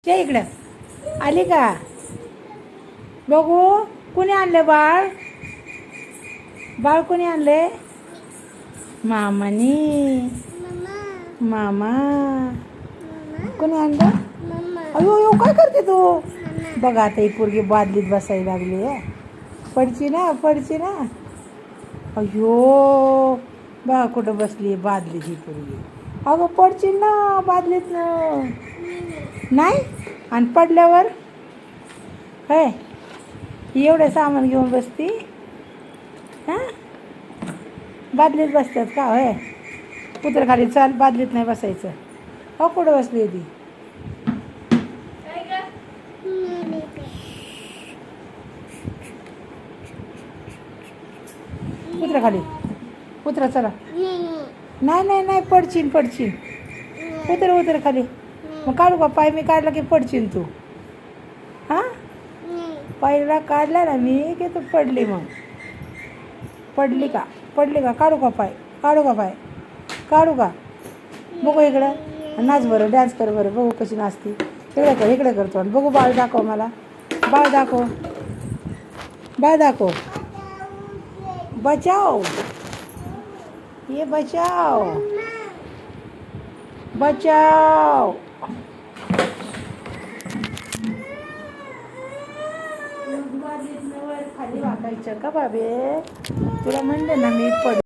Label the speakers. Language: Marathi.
Speaker 1: ये इकडं आली का बघू कुणी आणले बाळ बाळ कोणी आणले मामानी मामा कोणी आणलं अयो अयो काय करते तू बघा आता ही पोरगी बादलीत बसायला लागली आहे पडची ना अयो बघा कुठं बसली बादलीत ही पोरगी अगं पडची ना बादलीत नाही आणि पडल्यावर होय एवढं सामान घेऊन बसती हां बादलीत बसतात का होय कुत्र खाली चाल बादलीत नाही बसायचं हो कुठं बसली होती कुत्रा खाली कुत्रा चला नाही पडशील उतर खाली मग काढू का पाय मी काढला की पडशील तू हां पायला काढला ना मी की तू पडली मग पडली का काढू का पाय काढू का बघू इकडं नाच बरं डान्स कर बरं बघू कशी नाचते इकडे करतो बघू बाळ दाखव मला बाळ दाखव बचाओ ये बचाओ खाली वाकायचं का बाबे तुला म्हणले ना मी पड